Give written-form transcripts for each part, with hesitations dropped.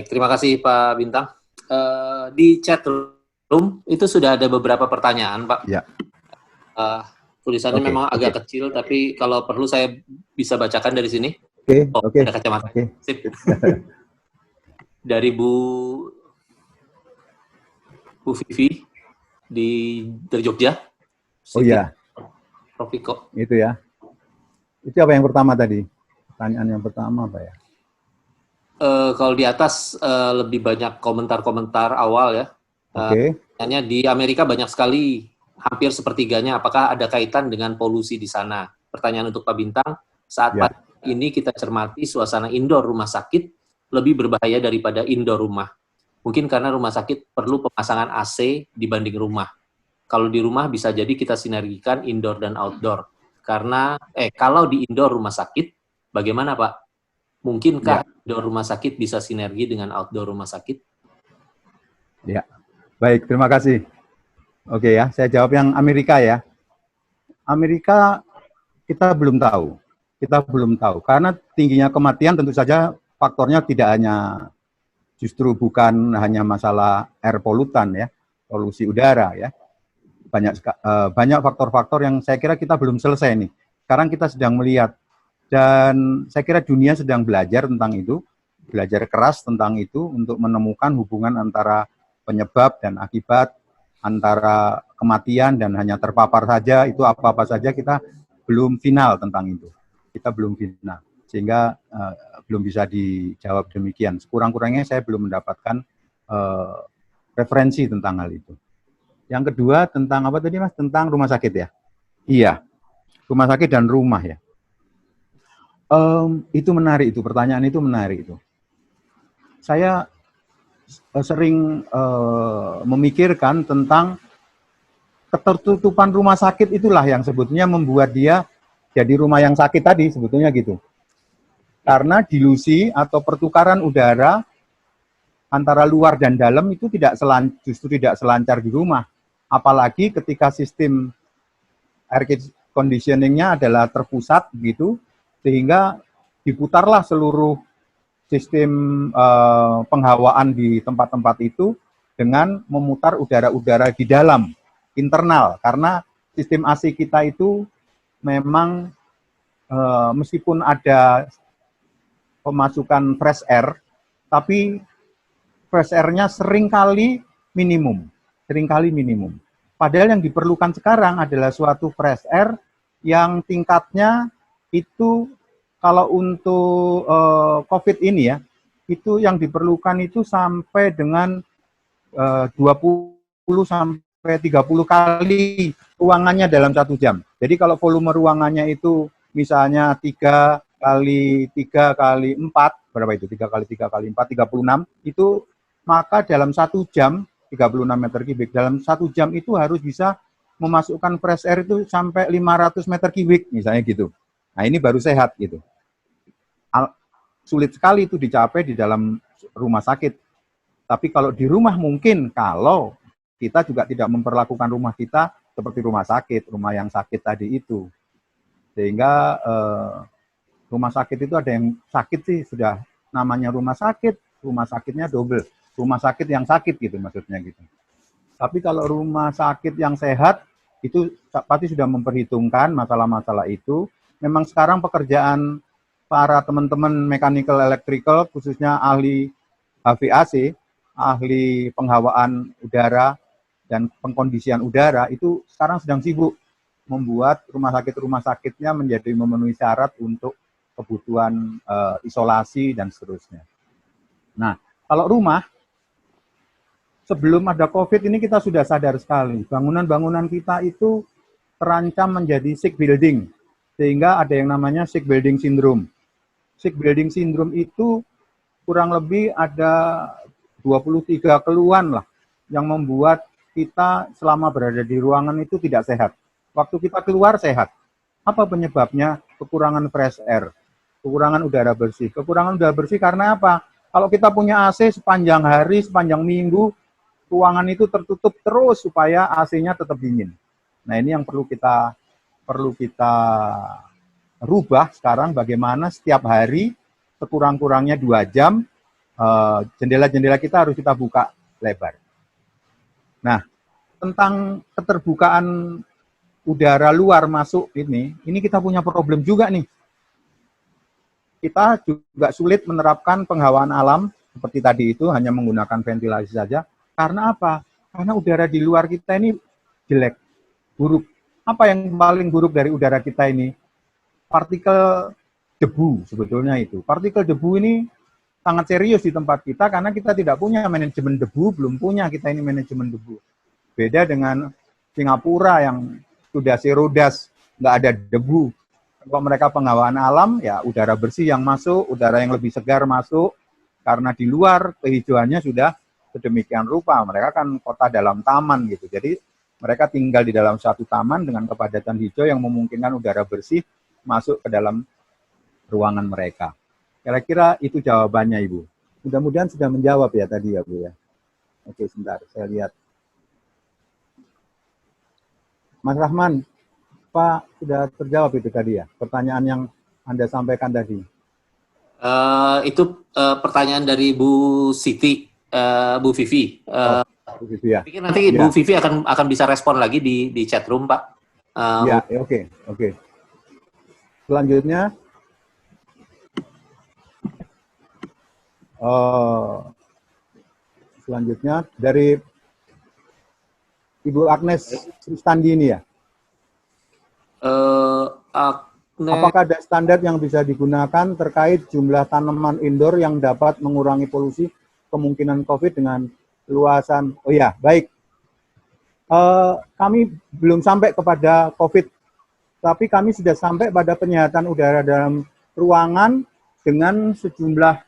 terima kasih Pak Bintang. Di chat room itu sudah ada beberapa pertanyaan, Pak. Ya. Tulisannya memang agak kecil, tapi kalau perlu saya bisa bacakan dari sini. Oke. Ada kacamata. Sip. Dari Bu Vivi dari Jogja. Oh iya. Prof Viko. Itu ya. Itu apa yang pertama tadi? Pertanyaan yang pertama apa ya? Kalau di atas lebih banyak komentar-komentar awal ya. Tanya di Amerika banyak sekali, hampir sepertiganya. Apakah ada kaitan dengan polusi di sana? Pertanyaan untuk Pak Bintang. Saat ini kita cermati suasana indoor rumah sakit lebih berbahaya daripada indoor rumah. Mungkin karena rumah sakit perlu pemasangan AC dibanding rumah. Kalau di rumah bisa jadi kita sinergikan indoor dan outdoor. Karena kalau di indoor rumah sakit, bagaimana Pak? Mungkinkah indoor rumah sakit bisa sinergi dengan outdoor rumah sakit? Ya, baik, terima kasih. Oke ya, saya jawab yang Amerika ya. Amerika kita belum tahu. Karena tingginya kematian tentu saja faktornya tidak hanya, justru bukan hanya masalah air polutan ya, polusi udara ya. Banyak faktor-faktor yang saya kira kita belum selesai nih. Sekarang kita sedang melihat, dan saya kira dunia sedang belajar tentang itu, belajar keras tentang itu untuk menemukan hubungan antara penyebab dan akibat, antara kematian dan hanya terpapar saja, itu apa-apa saja kita belum final tentang itu. Kita belum final, sehingga belum bisa dijawab demikian. Sekurang-kurangnya saya belum mendapatkan referensi tentang hal itu. Yang kedua tentang apa tadi Mas? Tentang rumah sakit ya? Iya, rumah sakit dan rumah ya. Itu menarik itu, pertanyaan itu menarik itu. Saya sering memikirkan tentang ketertutupan rumah sakit, itulah yang sebetulnya membuat dia jadi rumah yang sakit tadi, sebetulnya gitu. Karena dilusi atau pertukaran udara antara luar dan dalam itu justru tidak selancar di rumah. Apalagi ketika sistem air conditioning-nya adalah terpusat gitu, sehingga diputarlah seluruh sistem penghawaan di tempat-tempat itu dengan memutar udara-udara di dalam, internal. Karena sistem AC kita itu memang meskipun ada pemasukan fresh air, tapi fresh air-nya seringkali minimum. Padahal yang diperlukan sekarang adalah suatu fresh air yang tingkatnya itu, kalau untuk COVID ini ya, itu yang diperlukan itu sampai dengan 20 sampai 30 kali ruangannya dalam 1 jam. Jadi kalau volume ruangannya itu misalnya 3 kali 3 kali 4, berapa itu? 3 kali 3 kali 4, 36, itu maka dalam 1 jam, 36 meter kubik, dalam 1 jam itu harus bisa memasukkan fresh air itu sampai 500 meter kubik, misalnya gitu. Nah ini baru sehat gitu. Sulit sekali itu dicapai di dalam rumah sakit. Tapi kalau di rumah mungkin, kalau kita juga tidak memperlakukan rumah kita seperti rumah sakit, rumah yang sakit tadi itu. Sehingga rumah sakit itu ada yang sakit sih sudah namanya rumah sakitnya double. Rumah sakit yang sakit gitu maksudnya gitu. Tapi kalau rumah sakit yang sehat, itu pasti sudah memperhitungkan masalah-masalah itu. Memang sekarang pekerjaan para teman-teman mechanical electrical, khususnya ahli HVAC, ahli penghawaan udara dan pengkondisian udara, itu sekarang sedang sibuk membuat rumah sakitnya menjadi memenuhi syarat untuk kebutuhan isolasi dan seterusnya. Nah, kalau rumah, sebelum ada COVID ini kita sudah sadar sekali, bangunan-bangunan kita itu terancam menjadi sick building, sehingga ada yang namanya sick building syndrome. Sick building syndrome itu kurang lebih ada 23 keluhan lah yang membuat kita selama berada di ruangan itu tidak sehat. Waktu kita keluar sehat. Apa penyebabnya? Kekurangan fresh air, kekurangan udara bersih. Kekurangan udara bersih karena apa? Kalau kita punya AC sepanjang hari, sepanjang minggu, ruangan itu tertutup terus supaya AC-nya tetap dingin. Nah ini yang perlu kita rubah sekarang, bagaimana setiap hari sekurang-kurangnya 2 jam jendela-jendela kita harus kita buka lebar. Nah, tentang keterbukaan udara luar masuk ini kita punya problem juga nih. Kita juga sulit menerapkan penghawaan alam seperti tadi itu, hanya menggunakan ventilasi saja. Karena apa? Karena udara di luar kita ini jelek, buruk. Apa yang paling buruk dari udara kita ini? Partikel debu sebetulnya itu. Partikel debu ini sangat serius di tempat kita karena kita tidak punya manajemen debu, belum punya kita ini manajemen debu. Beda dengan Singapura yang sudah serodas, nggak ada debu. Kalau mereka penghawaan alam, ya udara bersih yang masuk, udara yang lebih segar masuk, karena di luar kehijauannya sudah sedemikian rupa. Mereka kan kota dalam taman gitu. Jadi mereka tinggal di dalam satu taman dengan kepadatan hijau yang memungkinkan udara bersih masuk ke dalam ruangan mereka. Kira-kira itu jawabannya, Ibu. Mudah-mudahan sudah menjawab ya tadi ya, Bu ya. Oke, sebentar, saya lihat. Mas Rahman, Pak, sudah terjawab itu tadi ya, pertanyaan yang Anda sampaikan tadi. Itu pertanyaan dari Bu Siti, Bu Vivi. Bu Vivi ya. Pikir nanti Bu Vivi akan bisa respon lagi di chat room, Pak. Ya, oke. Selanjutnya, dari Ibu Agnes Kristandi ini ya. Apakah ada standar yang bisa digunakan terkait jumlah tanaman indoor yang dapat mengurangi polusi kemungkinan COVID dengan luasan? Oh ya, baik. Kami belum sampai kepada COVID, tapi kami sudah sampai pada penyehatan udara dalam ruangan dengan sejumlah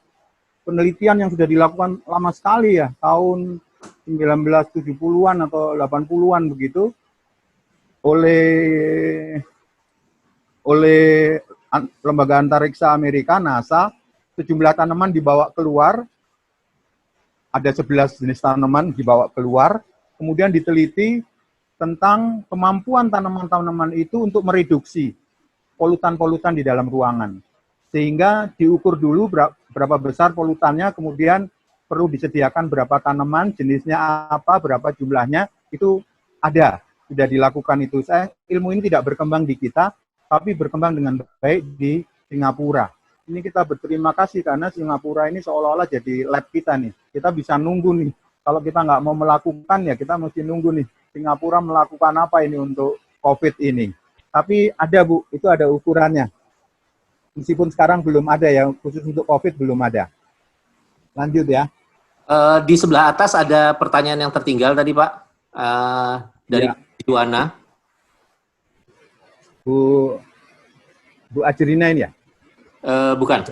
penelitian yang sudah dilakukan lama sekali ya, tahun 1970-an atau 80-an begitu, oleh lembaga antariksa Amerika, NASA. Sejumlah tanaman dibawa keluar, ada 11 jenis tanaman dibawa keluar, kemudian diteliti tentang kemampuan tanaman-tanaman itu untuk mereduksi polutan-polutan di dalam ruangan. Sehingga diukur dulu berapa besar polutannya, kemudian perlu disediakan berapa tanaman, jenisnya apa, berapa jumlahnya, itu ada, sudah dilakukan itu. Ilmu ini tidak berkembang di kita, tapi berkembang dengan baik di Singapura. Ini kita berterima kasih karena Singapura ini seolah-olah jadi lab kita nih. Kita bisa nunggu nih. Kalau kita nggak mau melakukan ya kita mesti nunggu nih. Singapura melakukan apa ini untuk COVID ini. Tapi ada Bu, itu ada ukurannya. Meskipun sekarang belum ada ya, khusus untuk COVID belum ada. Lanjut ya. Di sebelah atas ada pertanyaan yang tertinggal tadi Pak, dari Juana. Bu Ajrina ini ya? Bukan.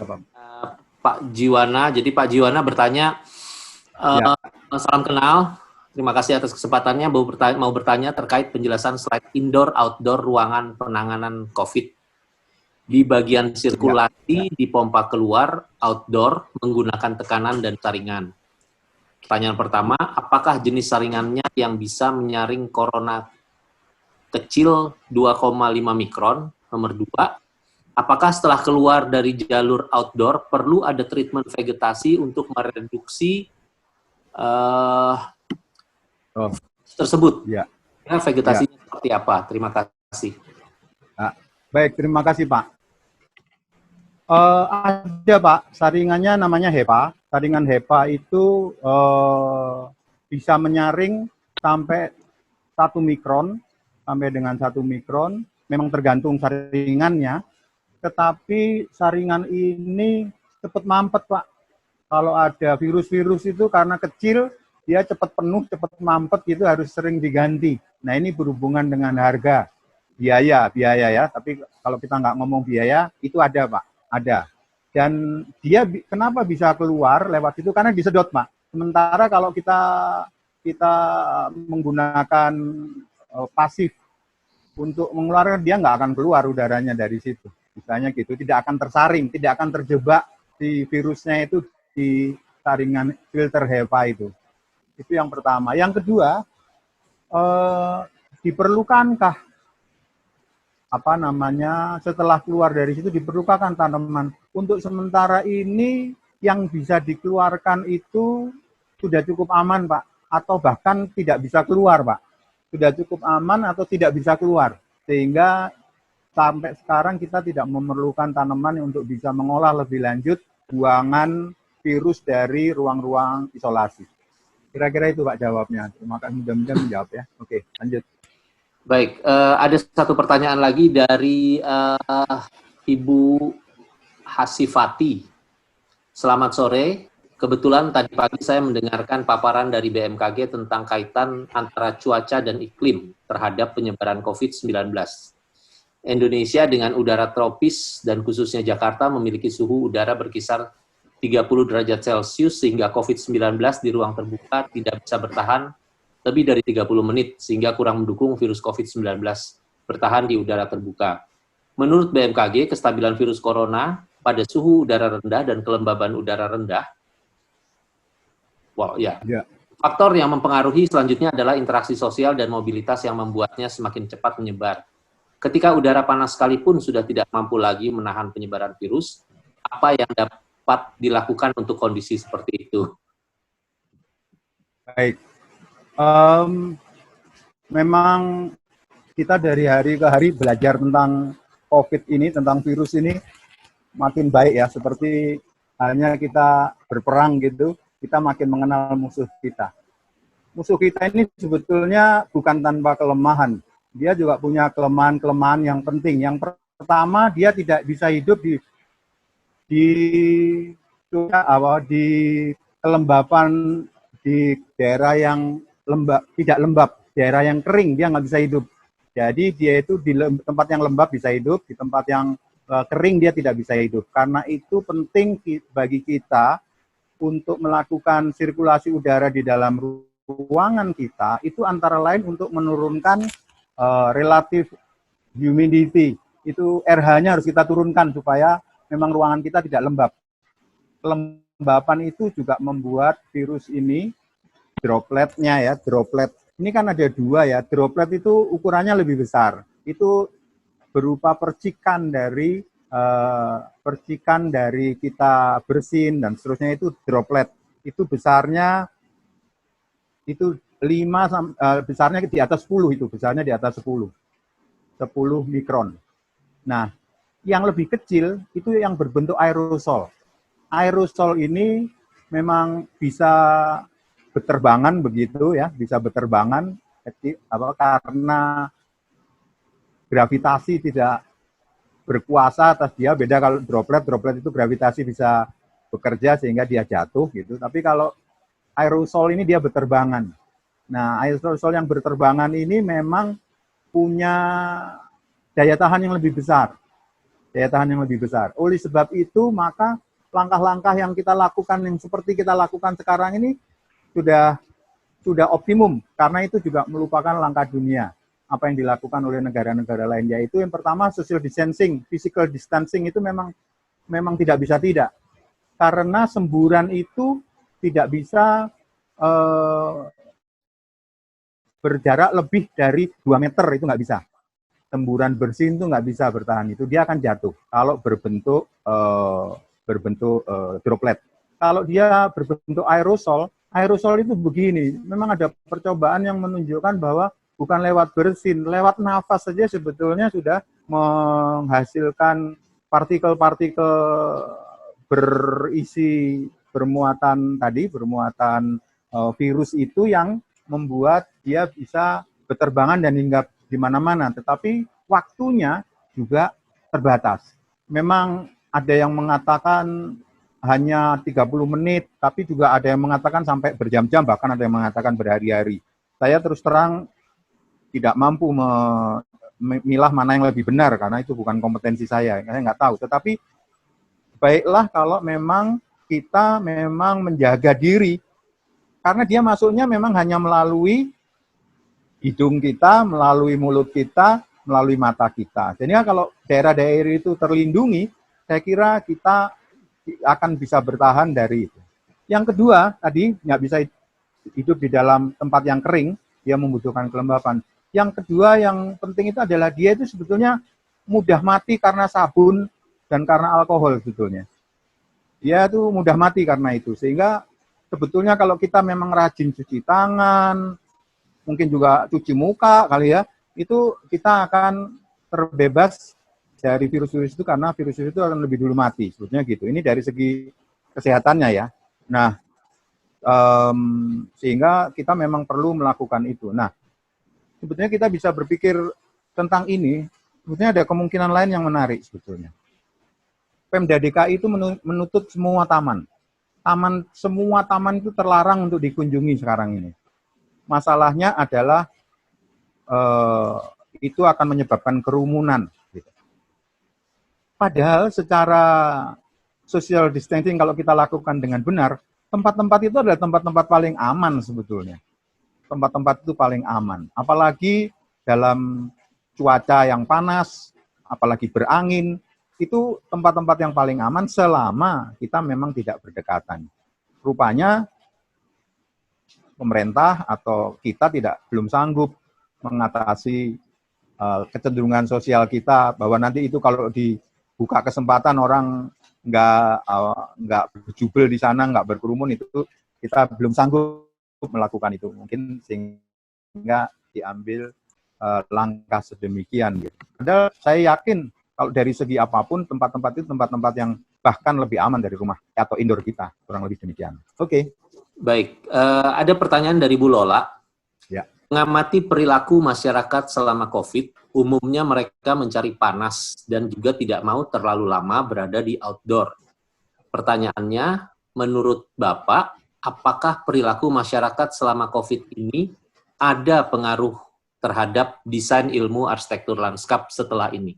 Pak Jiwana. Jadi Pak Jiwana bertanya, salam kenal, terima kasih atas kesempatannya. Mau bertanya terkait penjelasan slide indoor-outdoor ruangan penanganan COVID. Di bagian sirkulasi di pompa keluar, outdoor, menggunakan tekanan dan saringan. Pertanyaan pertama, apakah jenis saringannya yang bisa menyaring corona kecil 2,5 mikron? Nomor 2, apakah setelah keluar dari jalur outdoor perlu ada treatment vegetasi untuk mereduksi tersebut? Ya. Vegetasinya seperti apa? Terima kasih. Baik, terima kasih Pak. Ada Pak, saringannya namanya HEPA. Saringan HEPA itu bisa menyaring sampai 1 mikron, sampai dengan 1 mikron. Memang tergantung saringannya, tetapi saringan ini cepat mampet Pak. Kalau ada virus-virus itu karena kecil, dia cepat penuh, cepat mampet, itu harus sering diganti. Nah ini berhubungan dengan harga, biaya ya. Tapi kalau kita nggak ngomong biaya, itu ada Pak, ada. Dan dia kenapa bisa keluar lewat itu? Karena disedot Pak. Sementara kalau kita menggunakan pasif untuk mengeluarkan, dia nggak akan keluar udaranya dari situ. Misalnya gitu, tidak akan tersaring, tidak akan terjebak si virusnya itu di saringan filter HEPA itu. Itu yang pertama. Yang kedua, diperlukankah setelah keluar dari situ diperlukan tanaman? Untuk sementara ini yang bisa dikeluarkan itu sudah cukup aman, Pak, atau bahkan tidak bisa keluar, Pak. Sudah cukup aman atau tidak bisa keluar, sehingga sampai sekarang kita tidak memerlukan tanaman untuk bisa mengolah lebih lanjut buangan virus dari ruang-ruang isolasi. Kira-kira itu Pak jawabnya. Terima kasih, mudah-mudahan menjawab ya. Oke, lanjut. Baik, ada satu pertanyaan lagi dari Ibu Hasifati. Selamat sore. Kebetulan tadi pagi saya mendengarkan paparan dari BMKG tentang kaitan antara cuaca dan iklim terhadap penyebaran COVID-19. Indonesia dengan udara tropis dan khususnya Jakarta memiliki suhu udara berkisar 30 derajat Celcius sehingga COVID-19 di ruang terbuka tidak bisa bertahan lebih dari 30 menit sehingga kurang mendukung virus COVID-19 bertahan di udara terbuka. Menurut BMKG, kestabilan virus corona pada suhu udara rendah dan kelembaban udara rendah. Faktor yang mempengaruhi selanjutnya adalah interaksi sosial dan mobilitas yang membuatnya semakin cepat menyebar. Ketika udara panas sekalipun sudah tidak mampu lagi menahan penyebaran virus, apa yang dapat dilakukan untuk kondisi seperti itu? Baik. Memang kita dari hari ke hari belajar tentang COVID ini, tentang virus ini makin baik ya, seperti halnya kita berperang gitu, kita makin mengenal musuh kita. Musuh kita ini sebetulnya bukan tanpa kelemahan, dia juga punya kelemahan-kelemahan yang penting. Yang pertama, dia tidak bisa hidup di kelembapan, di daerah yang lembab, tidak lembab, daerah yang kering dia nggak bisa hidup. Jadi dia itu di tempat yang lembab bisa hidup, di tempat yang kering dia tidak bisa hidup. Karena itu penting bagi kita untuk melakukan sirkulasi udara di dalam ruangan kita, itu antara lain untuk menurunkan relative humidity. Itu RH-nya harus kita turunkan supaya memang ruangan kita tidak lembab. Kelembapan itu juga membuat virus ini, dropletnya ya, droplet. Ini kan ada dua ya, droplet itu ukurannya lebih besar. Itu berupa percikan dari kita bersin dan seterusnya, itu droplet. Itu besarnya itu 5 besarnya di atas 10, itu besarnya di atas 10 mikron. Nah, yang lebih kecil itu yang berbentuk aerosol. Aerosol ini memang bisa berterbangan begitu ya, bisa berterbangan karena gravitasi tidak berkuasa atas dia. Beda kalau droplet itu gravitasi bisa bekerja sehingga dia jatuh gitu. Tapi kalau aerosol ini dia berterbangan. Nah, aerosol yang berterbangan ini memang punya daya tahan yang lebih besar. Oleh sebab itu, maka langkah-langkah yang kita lakukan, yang seperti kita lakukan sekarang ini sudah optimum, karena itu juga merupakan langkah dunia. Apa yang dilakukan oleh negara-negara lain, yaitu yang pertama social distancing, physical distancing itu memang tidak bisa tidak. Karena semburan itu tidak bisa berjarak lebih dari 2 meter, itu nggak bisa. Semburan bersin itu nggak bisa bertahan, itu dia akan jatuh kalau berbentuk droplet. Kalau dia berbentuk aerosol itu begini, memang ada percobaan yang menunjukkan bahwa bukan lewat bersin, lewat nafas saja sebetulnya sudah menghasilkan partikel-partikel berisi bermuatan virus itu yang membuat dia bisa berterbangan dan hinggap di mana-mana. Tetapi waktunya juga terbatas. Memang ada yang mengatakan hanya 30 menit, tapi juga ada yang mengatakan sampai berjam-jam, bahkan ada yang mengatakan berhari-hari. Saya terus terang tidak mampu memilah mana yang lebih benar, karena itu bukan kompetensi saya nggak tahu. Tetapi baiklah kalau memang kita memang menjaga diri, karena dia masuknya memang hanya melalui hidung kita, melalui mulut kita, melalui mata kita. Jadi kalau daerah-daerah itu terlindungi, saya kira kita akan bisa bertahan dari itu. Yang kedua, tadi nggak bisa hidup di dalam tempat yang kering, dia membutuhkan kelembapan. Yang kedua yang penting itu adalah dia itu sebetulnya mudah mati karena sabun dan karena alkohol sebetulnya. dia tuh mudah mati karena itu. Sehingga sebetulnya kalau kita memang rajin cuci tangan, mungkin juga cuci muka kali ya, itu kita akan terbebas dari virus-virus itu karena virus-virus itu akan lebih dulu mati. Sebetulnya gitu. Ini dari segi kesehatannya ya. Nah, sehingga kita memang perlu melakukan itu. Nah, sebetulnya kita bisa berpikir tentang ini, sebetulnya ada kemungkinan lain yang menarik sebetulnya. Pemda DKI itu menutup semua taman. Semua taman itu terlarang untuk dikunjungi sekarang ini. Masalahnya adalah itu akan menyebabkan kerumunan. Padahal secara social distancing kalau kita lakukan dengan benar, tempat-tempat itu adalah tempat-tempat paling aman sebetulnya. Tempat-tempat itu paling aman. Apalagi dalam cuaca yang panas, apalagi berangin, itu tempat-tempat yang paling aman selama kita memang tidak berdekatan. Rupanya pemerintah atau kita belum sanggup mengatasi kecenderungan sosial kita bahwa nanti itu kalau dibuka kesempatan orang nggak berjubel di sana, nggak berkerumun, itu kita belum sanggup melakukan itu. Mungkin sehingga diambil langkah sedemikian. Gitu. Padahal saya yakin kalau dari segi apapun tempat-tempat itu tempat-tempat yang bahkan lebih aman dari rumah atau indoor kita, kurang lebih demikian. Oke. Baik, ada pertanyaan dari Bu Lola. Ya. Mengamati perilaku masyarakat selama COVID, umumnya mereka mencari panas dan juga tidak mau terlalu lama berada di outdoor. Pertanyaannya, menurut Bapak, apakah perilaku masyarakat selama COVID ini ada pengaruh terhadap desain ilmu arsitektur lanskap setelah ini?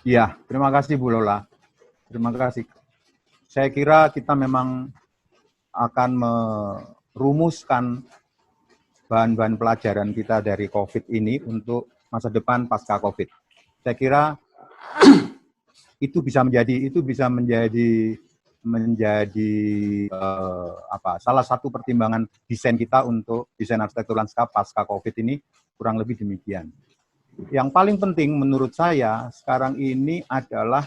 Iya, terima kasih Bu Lola. Terima kasih. Saya kira kita memang akan merumuskan bahan-bahan pelajaran kita dari COVID ini untuk masa depan pasca COVID. Saya kira itu bisa menjadi salah satu pertimbangan desain kita untuk desain arsitektur lanskap pasca COVID ini, kurang lebih demikian. Yang paling penting menurut saya sekarang ini adalah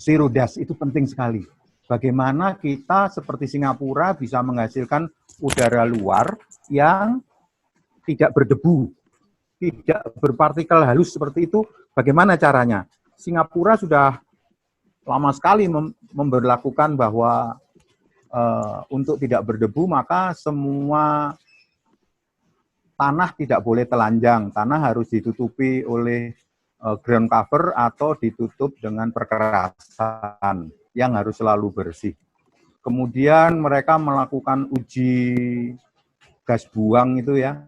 zero dust, itu penting sekali. Bagaimana kita seperti Singapura bisa menghasilkan udara luar yang tidak berdebu, tidak berpartikel halus seperti itu, bagaimana caranya? Singapura sudah lama sekali memberlakukan bahwa untuk tidak berdebu maka semua tanah tidak boleh telanjang, tanah harus ditutupi oleh ground cover atau ditutup dengan perkerasan yang harus selalu bersih. Kemudian mereka melakukan uji gas buang itu ya,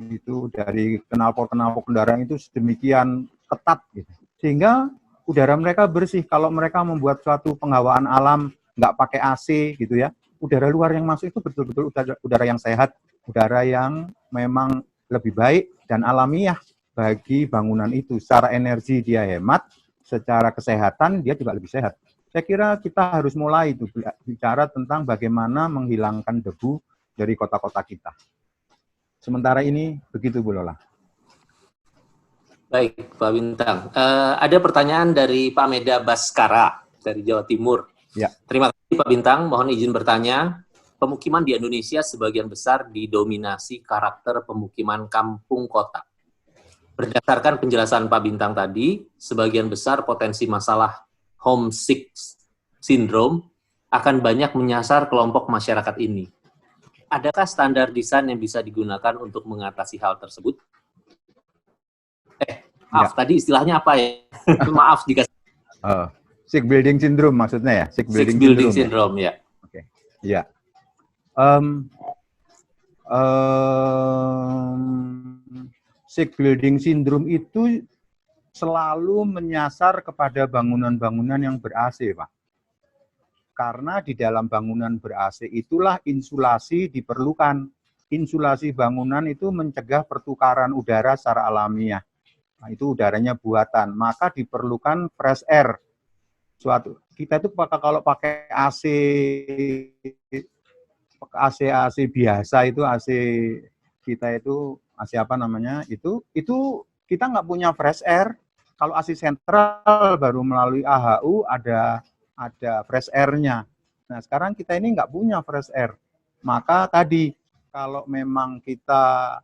itu dari knalpot kendaraan itu sedemikian ketat gitu. Sehingga udara mereka bersih. Kalau mereka membuat suatu penghawaan alam nggak pakai AC gitu ya, udara luar yang masuk itu betul-betul udara yang sehat, udara yang memang lebih baik dan alamiah bagi bangunan itu. Secara energi dia hemat, secara kesehatan dia juga lebih sehat. Saya kira kita harus mulai itu bicara tentang bagaimana menghilangkan debu dari kota-kota kita. Sementara ini begitu Bu Lola. Baik, Pak Bintang. Ada pertanyaan dari Pak Meda Baskara dari Jawa Timur. Ya. Terima kasih Pak Bintang. Mohon izin bertanya. Pemukiman di Indonesia sebagian besar didominasi karakter pemukiman kampung kota. Berdasarkan penjelasan Pak Bintang tadi, sebagian besar potensi masalah homesick syndrome akan banyak menyasar kelompok masyarakat ini. Adakah standar desain yang bisa digunakan untuk mengatasi hal tersebut? Maaf, tadi istilahnya apa ya? Maaf jika... Sick building syndrome maksudnya ya? Sick building syndrome ya. Oke, ya. Sick building syndrome itu selalu menyasar kepada bangunan-bangunan yang ber-AC, Pak. Karena di dalam bangunan ber-AC itulah insulasi diperlukan. Insulasi bangunan itu mencegah pertukaran udara secara alamiah. Nah, itu udaranya buatan. Maka diperlukan fresh air. Kita itu kalau pakai AC biasa itu AC kita itu AC apa namanya? Itu kita nggak punya fresh air. Kalau AC sentral baru melalui AHU ada fresh air-nya. Nah, sekarang kita ini nggak punya fresh air. Maka tadi, kalau memang kita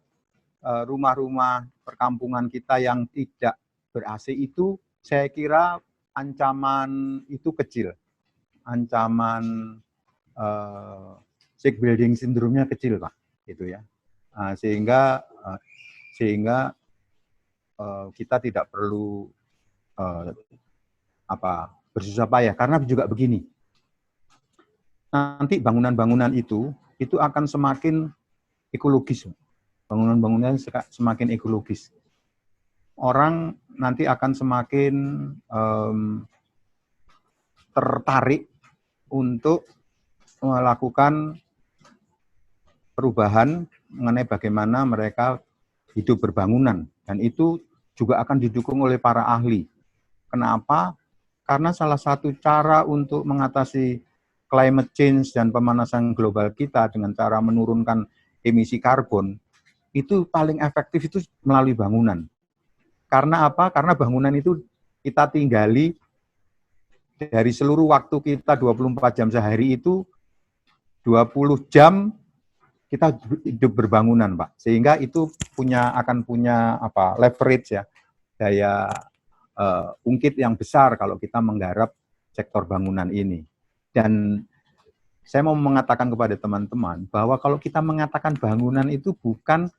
rumah-rumah perkampungan kita yang tidak ber-AC itu, saya kira ancaman itu kecil. Ancaman sick building syndrome-nya kecil, Pak. Gitu ya. Sehingga kita tidak perlu bersusah payah, karena juga begini, nanti bangunan-bangunan itu akan semakin ekologis, bangunan-bangunan semakin ekologis, orang nanti akan semakin tertarik untuk melakukan perubahan mengenai bagaimana mereka hidup berbangunan, dan itu juga akan didukung oleh para ahli. Kenapa? Karena salah satu cara untuk mengatasi climate change dan pemanasan global kita dengan cara menurunkan emisi karbon, itu paling efektif itu melalui bangunan. Karena apa? Karena bangunan itu kita tinggali dari seluruh waktu kita 24 jam sehari itu 20 jam kita hidup berbangunan, Pak. Sehingga itu akan punya leverage ya, daya ungkit yang besar kalau kita menggarap sektor bangunan ini. Dan saya mau mengatakan kepada teman-teman bahwa kalau kita mengatakan bangunan itu bukan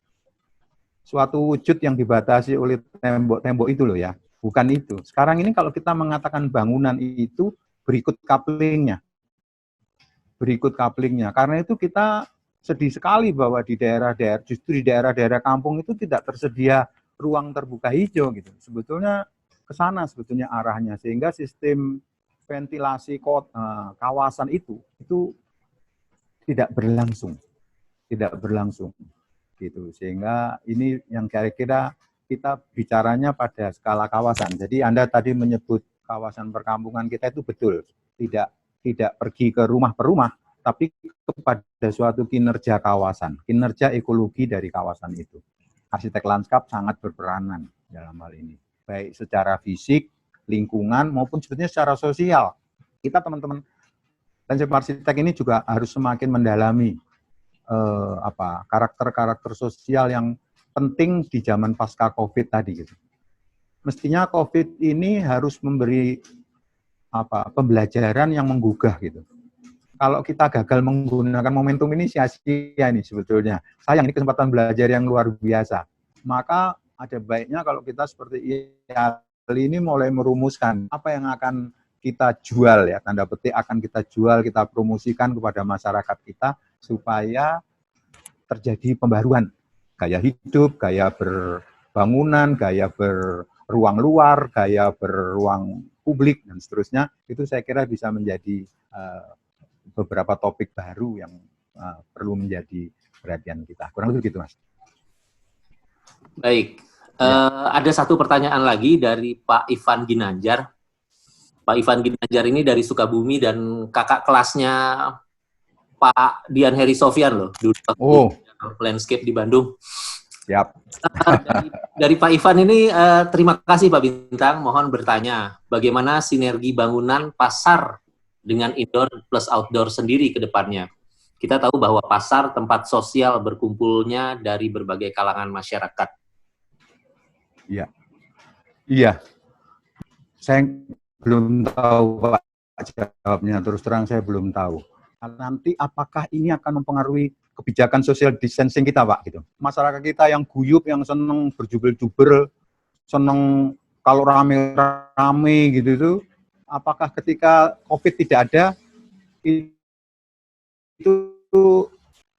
suatu wujud yang dibatasi oleh tembok-tembok itu loh ya. Bukan itu. Sekarang ini kalau kita mengatakan bangunan itu berikut couplingnya. Berikut couplingnya. Karena itu kita sedih sekali bahwa justru di daerah-daerah kampung itu tidak tersedia ruang terbuka hijau gitu. Sebetulnya ke sana sebetulnya arahnya, sehingga sistem ventilasi kawasan itu tidak berlangsung gitu. Sehingga ini yang kira-kira kita bicaranya pada skala kawasan. Jadi Anda tadi menyebut kawasan perkampungan kita itu betul, tidak pergi ke rumah per rumah, tapi kepada suatu kinerja kawasan, kinerja ekologi dari kawasan itu. Arsitek lanskap sangat berperanan dalam hal ini, baik secara fisik, lingkungan, maupun sebetulnya secara sosial. Kita teman-teman lanskap arsitek ini juga harus semakin mendalami karakter-karakter sosial yang penting di zaman pasca COVID tadi gitu. Mestinya COVID ini harus memberi pembelajaran yang menggugah gitu. Kalau kita gagal menggunakan momentum ini sia-sia nih sebetulnya. Sayang, ini kesempatan belajar yang luar biasa. Maka ada baiknya kalau kita seperti ini mulai merumuskan apa yang akan kita jual ya, tanda petik akan kita jual, kita promosikan kepada masyarakat kita supaya terjadi pembaruan gaya hidup, gaya berbangunan, gaya berruang luar, gaya berruang publik dan seterusnya. Itu saya kira bisa menjadi beberapa topik baru yang perlu menjadi perhatian kita. Kurang lebih begitu, Mas. Baik. Ada satu pertanyaan lagi dari Pak Ivan Ginanjar. Pak Ivan Ginanjar ini dari Sukabumi dan kakak kelasnya Pak Dian Heri Sofyan loh, dulu landscape di Bandung. Yap. Dari Pak Ivan ini, terima kasih Pak Bintang. Mohon bertanya, bagaimana sinergi bangunan pasar dengan indoor plus outdoor sendiri ke depannya? Kita tahu bahwa pasar tempat sosial berkumpulnya dari berbagai kalangan masyarakat. Iya. Iya. Saya belum tahu Pak jawabnya, terus terang saya belum tahu. Nanti apakah ini akan mempengaruhi kebijakan social distancing kita, Pak, gitu. Masyarakat kita yang guyup, yang seneng berjubel-jubel, seneng kalau rame-rame gitu itu, apakah ketika COVID tidak ada, itu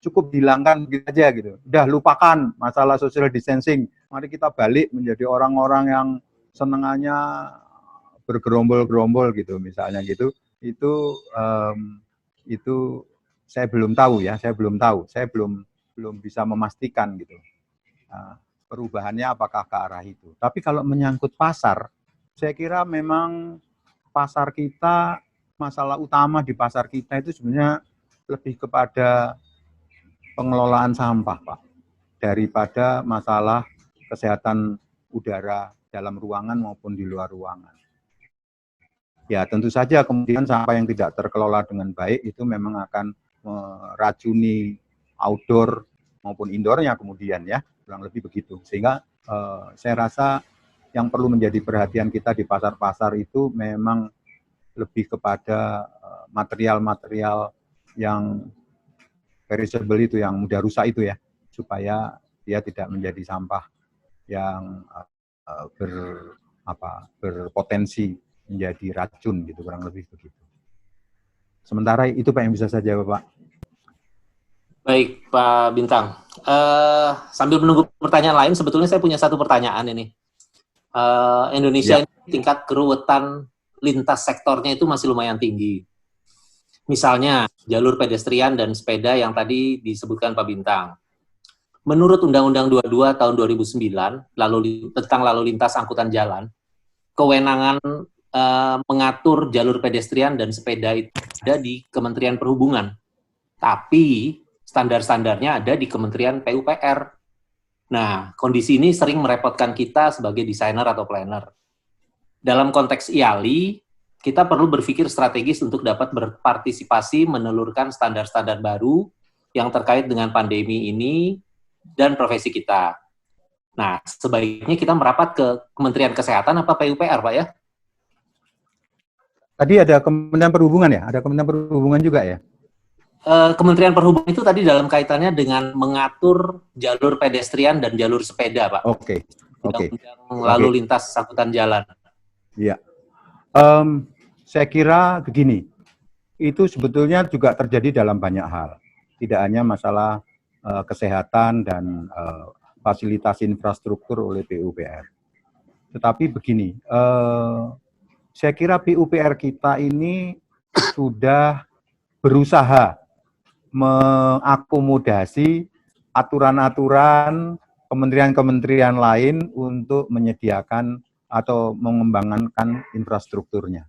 cukup hilangkan gitu aja gitu. Udah lupakan masalah social distancing. Mari kita balik menjadi orang-orang yang senengannya bergerombol-gerombol gitu, misalnya gitu. Itu saya belum tahu ya, saya belum bisa memastikan gitu. Perubahannya apakah ke arah itu. Tapi kalau menyangkut pasar, saya kira memang pasar kita, masalah utama di pasar kita itu sebenarnya lebih kepada pengelolaan sampah, Pak, daripada masalah kesehatan udara dalam ruangan maupun di luar ruangan. Ya, tentu saja kemudian sampah yang tidak terkelola dengan baik itu memang akan meracuni outdoor maupun indoornya kemudian ya, kurang lebih begitu. Sehingga saya rasa yang perlu menjadi perhatian kita di pasar-pasar itu memang lebih kepada material-material yang perishable itu, yang mudah rusak itu ya, supaya dia tidak menjadi sampah yang berpotensi menjadi racun gitu, kurang lebih begitu. Sementara itu Pak yang bisa saya jawab, Pak. Baik, Pak Bintang. Sambil menunggu pertanyaan lain, sebetulnya saya punya satu pertanyaan ini. Indonesia ini tingkat keruwetan lintas sektornya itu masih lumayan tinggi. Misalnya, jalur pedestrian dan sepeda yang tadi disebutkan Pak Bintang. Menurut Undang-Undang 22 tahun 2009 tentang lalu lintas angkutan jalan, kewenangan mengatur jalur pedestrian dan sepeda itu ada di Kementerian Perhubungan. Tapi standar-standarnya ada di Kementerian PUPR. Nah, kondisi ini sering merepotkan kita sebagai desainer atau planner. Dalam konteks IALI, kita perlu berpikir strategis untuk dapat berpartisipasi menelurkan standar-standar baru yang terkait dengan pandemi ini dan profesi kita. Nah, sebaiknya kita merapat ke Kementerian Kesehatan apa PUPR, Pak ya? Tadi ada Kementerian Perhubungan ya? Ada Kementerian Perhubungan juga ya? Kementerian Perhubungan itu tadi dalam kaitannya dengan mengatur jalur pedestrian dan jalur sepeda, Pak. Oke. Lalu lintas angkutan jalan. Iya. Saya kira begini, itu sebetulnya juga terjadi dalam banyak hal. Tidak hanya masalah kesehatan dan fasilitas infrastruktur oleh PUPR. Tetapi begini, saya kira PUPR kita ini sudah berusaha mengakomodasi aturan-aturan kementerian-kementerian lain untuk menyediakan atau mengembangkan infrastrukturnya.